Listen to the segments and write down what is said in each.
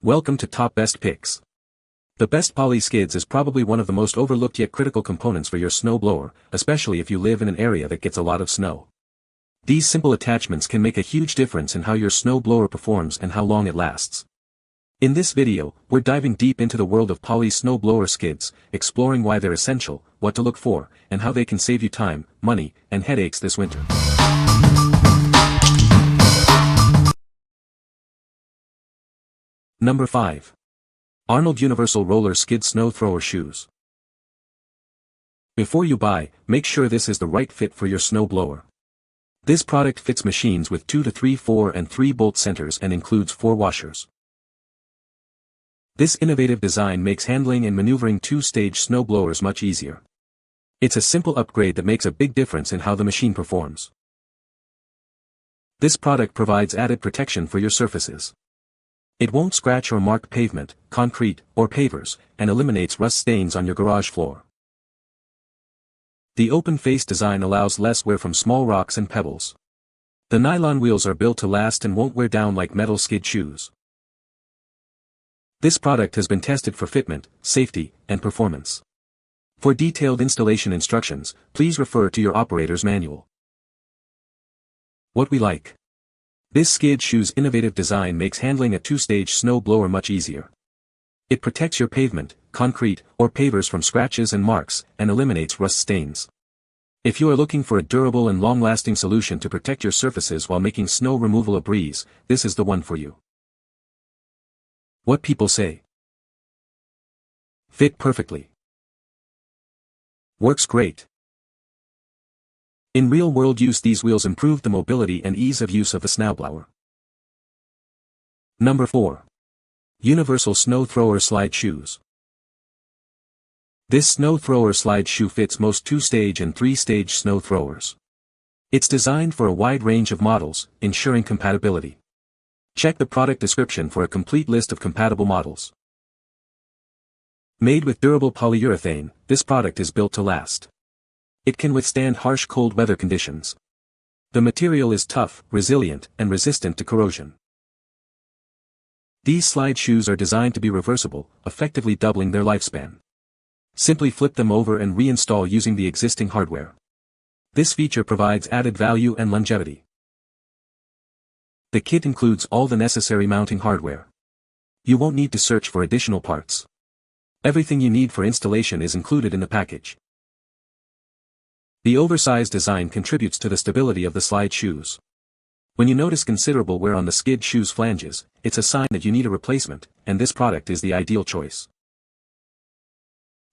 Welcome to Top Best Picks. The best Poly Skids is probably one of the most overlooked yet critical components for your snowblower, especially if you live in an area that gets a lot of snow. These simple attachments can make a huge difference in how your snowblower performs and how long it lasts. In this video, we're diving deep into the world of Poly Snowblower Skids, exploring why they're essential, what to look for, and how they can save you time, money, and headaches this winter. Number 5. Arnold Universal Roller Skid Snow Thrower Shoes. Before you buy, make sure this is the right fit for your snowblower. This product fits machines with 2 to 3 4 and 3 bolt centers and includes 4 washers. This innovative design makes handling and maneuvering two-stage snowblowers much easier. It's a simple upgrade that makes a big difference in how the machine performs. This product provides added protection for your surfaces. It won't scratch or mark pavement, concrete, or pavers, and eliminates rust stains on your garage floor. The open-face design allows less wear from small rocks and pebbles. The nylon wheels are built to last and won't wear down like metal skid shoes. This product has been tested for fitment, safety, and performance. For detailed installation instructions, please refer to your operator's manual. What we like. This skid shoe's innovative design makes handling a two-stage snowblower much easier. It protects your pavement, concrete, or pavers from scratches and marks, and eliminates rust stains. If you are looking for a durable and long-lasting solution to protect your surfaces while making snow removal a breeze, this is the one for you. What people say. Fit perfectly. Works great. In real-world use, these wheels improve the mobility and ease of use of the snowblower. Number 4. Universal Snow Thrower Slide Shoes. This snow thrower slide shoe fits most two-stage and three-stage snow throwers. It's designed for a wide range of models, ensuring compatibility. Check the product description for a complete list of compatible models. Made with durable polyurethane, this product is built to last. It can withstand harsh cold weather conditions. The material is tough, resilient, and resistant to corrosion. These slide shoes are designed to be reversible, effectively doubling their lifespan. Simply flip them over and reinstall using the existing hardware. This feature provides added value and longevity. The kit includes all the necessary mounting hardware. You won't need to search for additional parts. Everything you need for installation is included in the package. The oversized design contributes to the stability of the slide shoes. When you notice considerable wear on the skid shoe's flanges, it's a sign that you need a replacement, and this product is the ideal choice.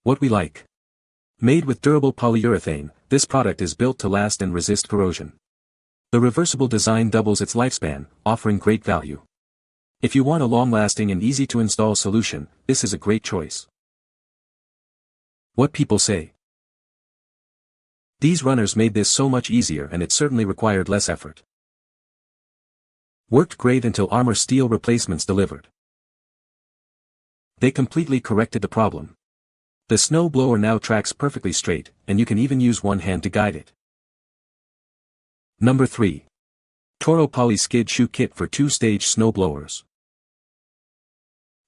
What we like. Made with durable polyurethane, this product is built to last and resist corrosion. The reversible design doubles its lifespan, offering great value. If you want a long-lasting and easy-to-install solution, this is a great choice. What people say. These runners made this so much easier, and it certainly required less effort. Worked great until armor steel replacements delivered. They completely corrected the problem. The snowblower now tracks perfectly straight, and you can even use one hand to guide it. Number 3. Toro Poly Skid Shoe Kit for two-stage snowblowers.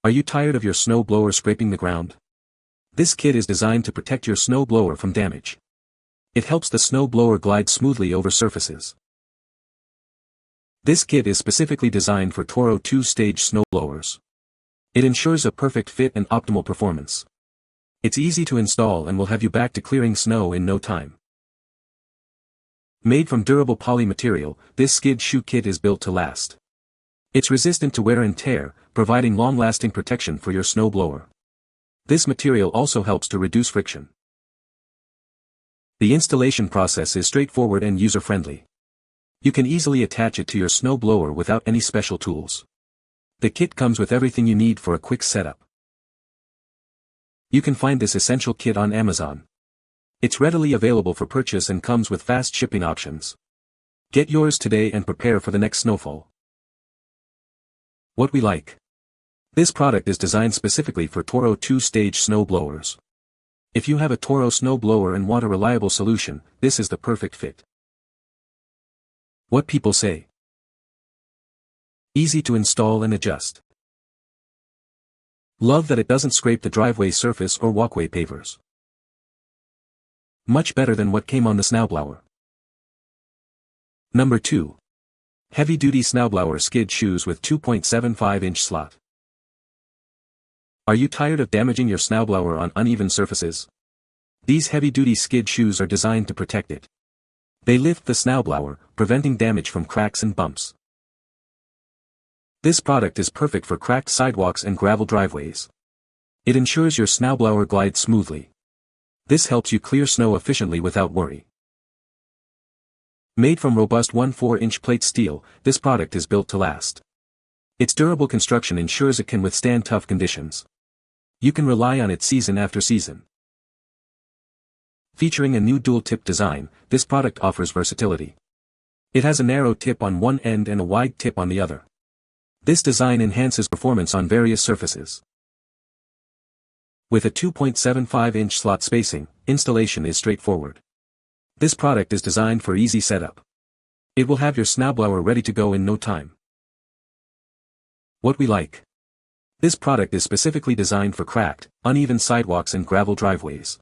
Are you tired of your snowblower scraping the ground? This kit is designed to protect your snowblower from damage. It helps the snowblower glide smoothly over surfaces. This kit is specifically designed for Toro two-stage snowblowers. It ensures a perfect fit and optimal performance. It's easy to install and will have you back to clearing snow in no time. Made from durable poly material, this skid shoe kit is built to last. It's resistant to wear and tear, providing long-lasting protection for your snowblower. This material also helps to reduce friction. The installation process is straightforward and user-friendly. You can easily attach it to your snowblower without any special tools. The kit comes with everything you need for a quick setup. You can find this essential kit on Amazon. It's readily available for purchase and comes with fast shipping options. Get yours today and prepare for the next snowfall. What we like. This product is designed specifically for Toro two-stage snowblowers. If you have a Toro snowblower and want a reliable solution, this is the perfect fit. What people say. Easy to install and adjust. Love that it doesn't scrape the driveway surface or walkway pavers. Much better than what came on the Snowblower. Number 2. Heavy-duty Snowblower Skid Shoes with 2.75-inch slot. Are you tired of damaging your snowblower on uneven surfaces? These heavy-duty skid shoes are designed to protect it. They lift the snowblower, preventing damage from cracks and bumps. This product is perfect for cracked sidewalks and gravel driveways. It ensures your snowblower glides smoothly. This helps you clear snow efficiently without worry. Made from robust 1/4-inch plate steel, this product is built to last. Its durable construction ensures it can withstand tough conditions. You can rely on it season after season. Featuring a new dual-tip design, this product offers versatility. It has a narrow tip on one end and a wide tip on the other. This design enhances performance on various surfaces. With a 2.75-inch slot spacing, installation is straightforward. This product is designed for easy setup. It will have your snowblower ready to go in no time. What we like. This product is specifically designed for cracked, uneven sidewalks and gravel driveways.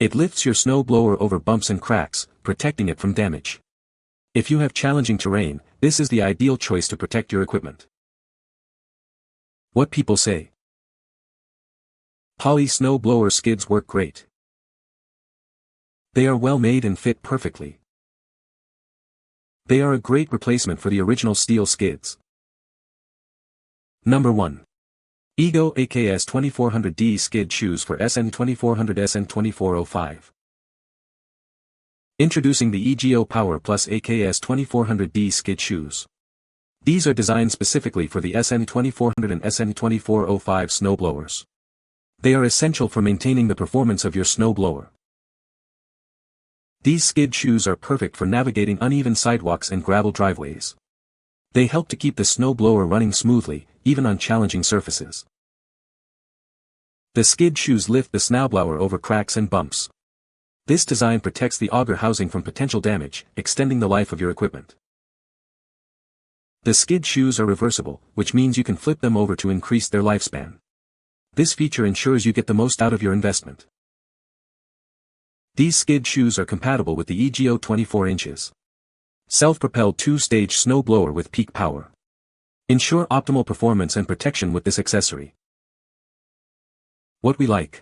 It lifts your snowblower over bumps and cracks, protecting it from damage. If you have challenging terrain, this is the ideal choice to protect your equipment. What people say. Poly Snowblower Skids work great. They are well made and fit perfectly. They are a great replacement for the original steel skids. Number 1. Ego AKS 2400D Skid Shoes for SN2400 SN2405. Introducing the EGO Power Plus AKS 2400D Skid Shoes. These are designed specifically for the SN2400 and SN2405 snowblowers. They are essential for maintaining the performance of your snowblower. These skid shoes are perfect for navigating uneven sidewalks and gravel driveways. They help to keep the snowblower running smoothly, even on challenging surfaces. The skid shoes lift the snowblower over cracks and bumps. This design protects the auger housing from potential damage, extending the life of your equipment. The skid shoes are reversible, which means you can flip them over to increase their lifespan. This feature ensures you get the most out of your investment. These skid shoes are compatible with the EGO 24 inches. Self-propelled 2-stage snowblower with peak power. Ensure optimal performance and protection with this accessory. What we like.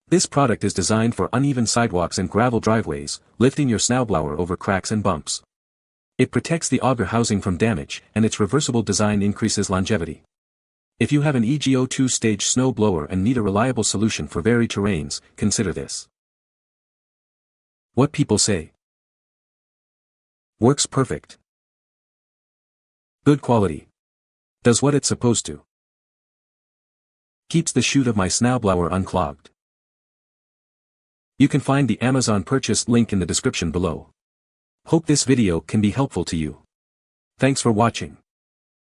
This product is designed for uneven sidewalks and gravel driveways, lifting your snowblower over cracks and bumps. It protects the auger housing from damage, and its reversible design increases longevity. If you have an EGO 2-stage snowblower and need a reliable solution for varied terrains, consider this. What people say. Works perfect. Good quality. Does what it's supposed to. Keeps the chute of my snowblower unclogged. You can find the Amazon purchase link in the description below. Hope this video can be helpful to you. Thanks for watching.